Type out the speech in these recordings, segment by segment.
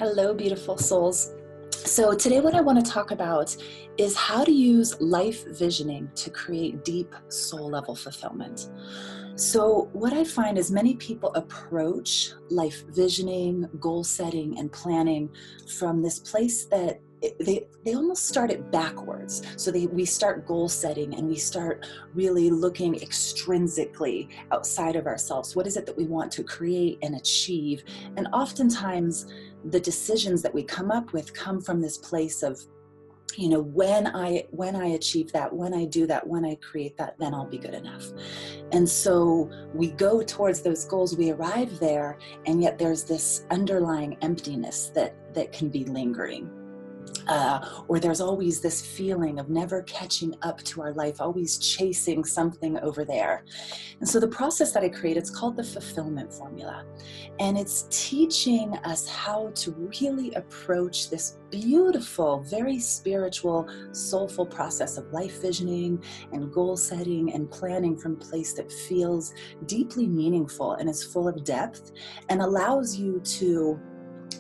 Hello, beautiful souls. So today what I want to talk about is how to use life visioning to create deep soul level fulfillment. So what I find is many people approach life visioning, goal setting, and planning from this place that they almost start it backwards. So we start goal setting and we start really looking extrinsically outside of ourselves. What is it that we want to create and achieve? And oftentimes the decisions that we come up with come from this place of, when I achieve that, when I do that, when I create that, then I'll be good enough. And so we go towards those goals, we arrive there, and yet there's this underlying emptiness that can be lingering. Or there's always this feeling of never catching up to our life, always chasing something over there. And so the process that I create, it's called the fulfillment formula. And it's teaching us how to really approach this beautiful, very spiritual, soulful process of life visioning and goal setting and planning from a place that feels deeply meaningful and is full of depth and allows you to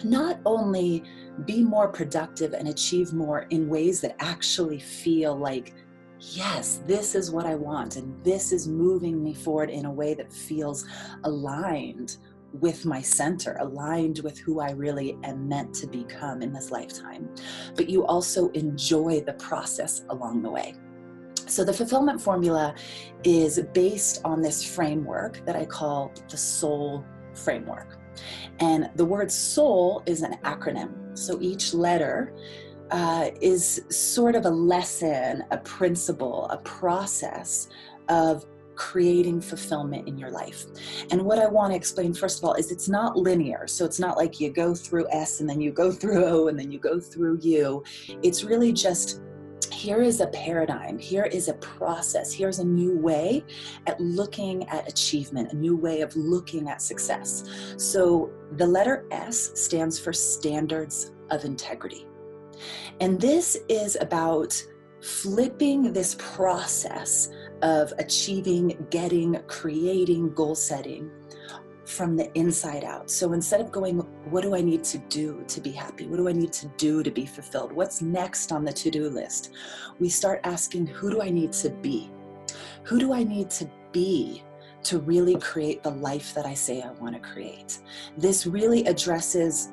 not only be more productive and achieve more in ways that actually feel like, yes, this is what I want, and this is moving me forward in a way that feels aligned with my center, aligned with who I really am meant to become in this lifetime. But you also enjoy the process along the way. So the fulfillment formula is based on this framework that I call the S.O.U.L framework. And the word soul is an acronym. So each letter is sort of a lesson, a principle, a process of creating fulfillment in your life. And what I want to explain, first of all, is it's not linear. So it's not like you go through S and then you go through O and then you go through U. It's really just, here is a paradigm, here is a process, here's a new way at looking at achievement, a new way of looking at success. So the letter S stands for standards of integrity. And this is about flipping this process of achieving, getting, creating, goal setting from the inside out. So instead of going, what do I need to do to be happy? What do I need to do to be fulfilled? What's next on the to-do list? We start asking, who do I need to be? Who do I need to be to really create the life that I say I want to create? This really addresses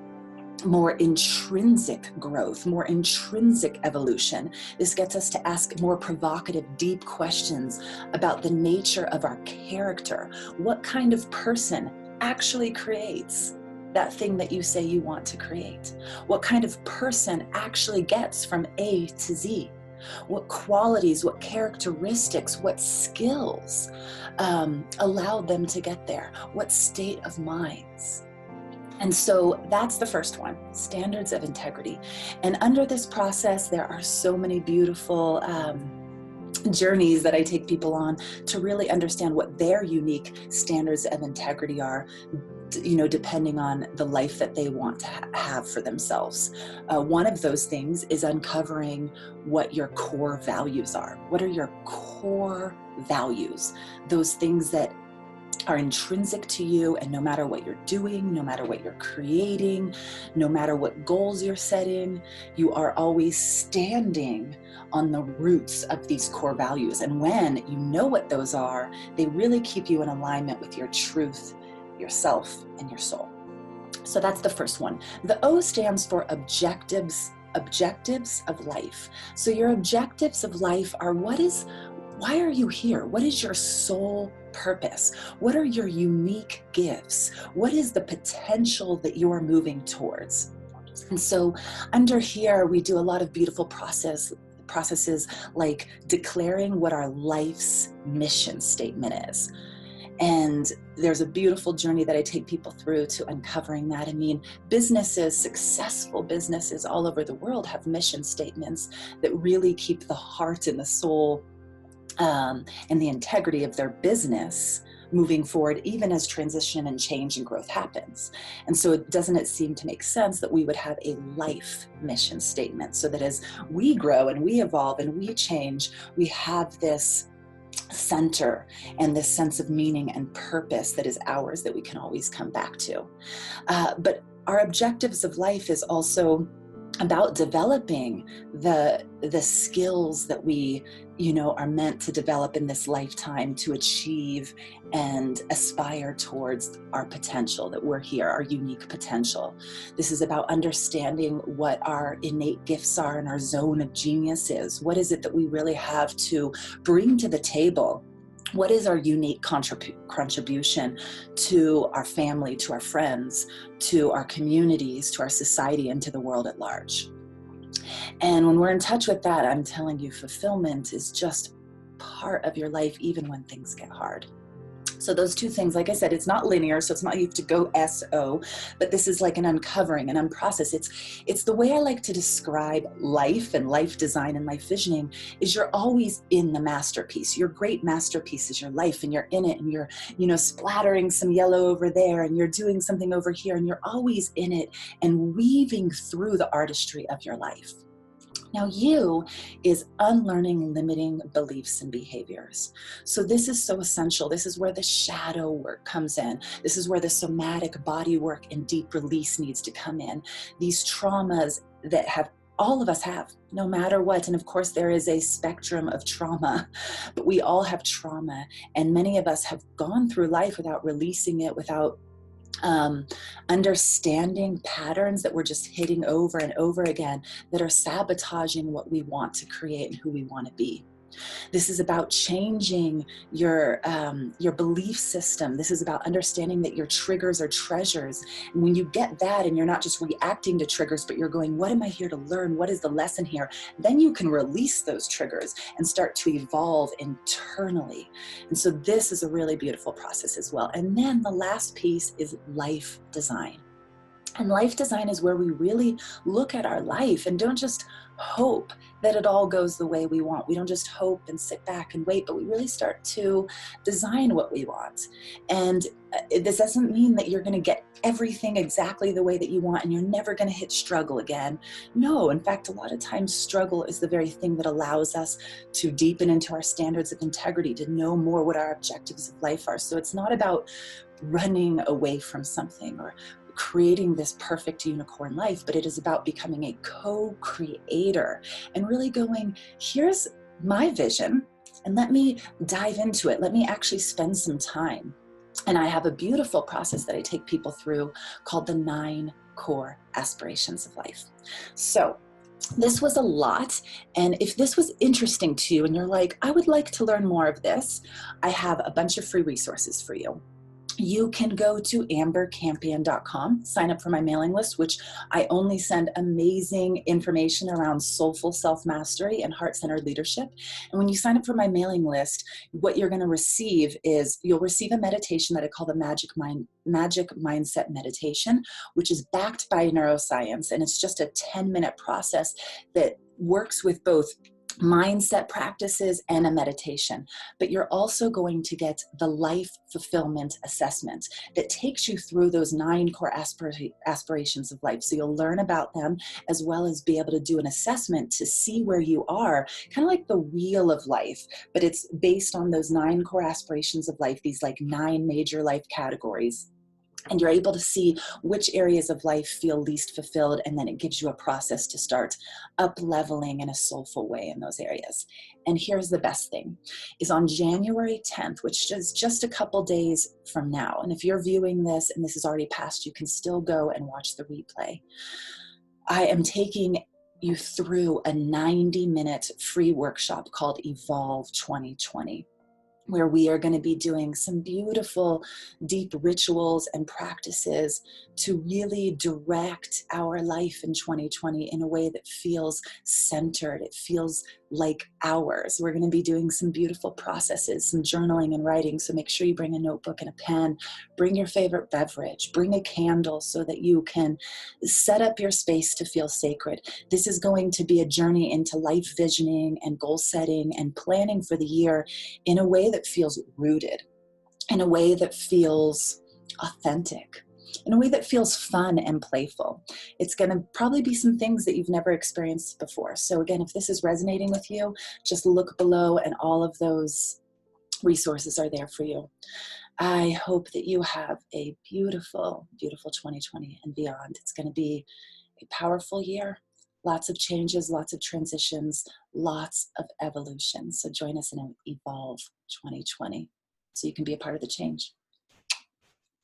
more intrinsic growth, more intrinsic evolution. This gets us to ask more provocative, deep questions about the nature of our character. What kind of person actually creates that thing that you say you want to create? What kind of person actually gets from A to Z? What qualities, what characteristics, what skills allowed them to get there? What state of minds? And so that's the first one, standards of integrity. And under this process, there are so many beautiful journeys that I take people on to really understand what their unique standards of integrity are, depending on the life that they want to have for themselves. One of those things is uncovering what your core values are. What are your core values? Those things that are intrinsic to you, and no matter what you're doing, no matter what you're creating, no matter what goals you're setting, you are always standing on the roots of these core values. And when you know what those are, they really keep you in alignment with your truth, yourself, and your soul. So that's the first one. The O stands for objectives of life. So your objectives of life are, why are you here? What is your soul purpose? What are your unique gifts? What is the potential that you're moving towards? And so under here, we do a lot of beautiful processes like declaring what our life's mission statement is. And there's a beautiful journey that I take people through to uncovering that. I mean, successful businesses all over the world have mission statements that really keep the heart and the soul and the integrity of their business moving forward, even as transition and change and growth happens. And so doesn't it seem to make sense that we would have a life mission statement, so that as we grow and we evolve and we change, we have this center and this sense of meaning and purpose that is ours, that we can always come back to. But our objectives of life is also about developing the skills that we, are meant to develop in this lifetime to achieve and aspire towards our potential, that we're here, our unique potential. This is about understanding what our innate gifts are and our zone of genius is. What is it that we really have to bring to the table? What is our unique contribution to our family, to our friends, to our communities, to our society, and to the world at large? And when we're in touch with that, I'm telling you, fulfillment is just part of your life, even when things get hard. So those two things, like I said, it's not linear, so it's not you have to go S.O., but this is like an uncovering, an unprocessed. It's the way I like to describe life and life design and life visioning is you're always in the masterpiece. Your great masterpiece is your life, and you're in it, and you're, splattering some yellow over there, and you're doing something over here, and you're always in it and weaving through the artistry of your life. Now, you is unlearning limiting beliefs and behaviors. So this is so essential. This is where the shadow work comes in. This is where the somatic body work and deep release needs to come in. These traumas that all of us have, no matter what. And of course, there is a spectrum of trauma, but we all have trauma. And many of us have gone through life without releasing it, without understanding patterns that we're just hitting over and over again that are sabotaging what we want to create and who we want to be. This is about changing your belief system. This is about understanding that your triggers are treasures. And when you get that and you're not just reacting to triggers, but you're going, what am I here to learn? What is the lesson here? Then you can release those triggers and start to evolve internally. And so this is a really beautiful process as well. And then the last piece is life design. And life design is where we really look at our life and don't just hope that it all goes the way we want. We don't just hope and sit back and wait, but we really start to design what we want. And this doesn't mean that you're going to get everything exactly the way that you want and you're never going to hit struggle again. No, in fact, a lot of times struggle is the very thing that allows us to deepen into our standards of integrity, to know more what our objectives of life are. So it's not about running away from something or creating this perfect unicorn life, but it is about becoming a co-creator and really going, here's my vision, and let me dive into it. Let me actually spend some time. And I have a beautiful process that I take people through called the 9 core aspirations of life. So this was a lot, and if this was interesting to you and you're like, I would like to learn more of this, I have a bunch of free resources for you. You can go to ambercampion.com, sign up for my mailing list, which I only send amazing information around soulful self-mastery and heart-centered leadership. And when you sign up for my mailing list, what you're going to receive is you'll receive a meditation that I call the Magic Mindset Meditation, which is backed by neuroscience. And it's just a 10-minute process that works with both mindset practices and a meditation. But you're also going to get the life fulfillment assessment that takes you through those 9 core aspirations of life. So you'll learn about them as well as be able to do an assessment to see where you are, kind of like the wheel of life, but it's based on those 9 core aspirations of life, these like 9 major life categories. And you're able to see which areas of life feel least fulfilled, and then it gives you a process to start up-leveling in a soulful way in those areas. And here's the best thing, is on January 10th, which is just a couple days from now, and if you're viewing this and this is already past, you can still go and watch the replay. I am taking you through a 90-minute free workshop called Evolve 2020. Where we are going to be doing some beautiful, deep rituals and practices to really direct our life in 2020 in a way that feels centered. It feels like ours. We're going to be doing some beautiful processes, some journaling and writing. So make sure you bring a notebook and a pen, bring your favorite beverage, bring a candle so that you can set up your space to feel sacred. This is going to be a journey into life visioning and goal setting and planning for the year in a way that feels rooted, in a way that feels authentic, in a way that feels fun and playful. It's going to probably be some things that you've never experienced before. So again, if this is resonating with you, just look below and all of those resources are there for you. I hope that you have a beautiful, beautiful 2020 and beyond. It's going to be a powerful year, lots of changes, lots of transitions, lots of evolution. So join us in Evolve 2020 so you can be a part of the change.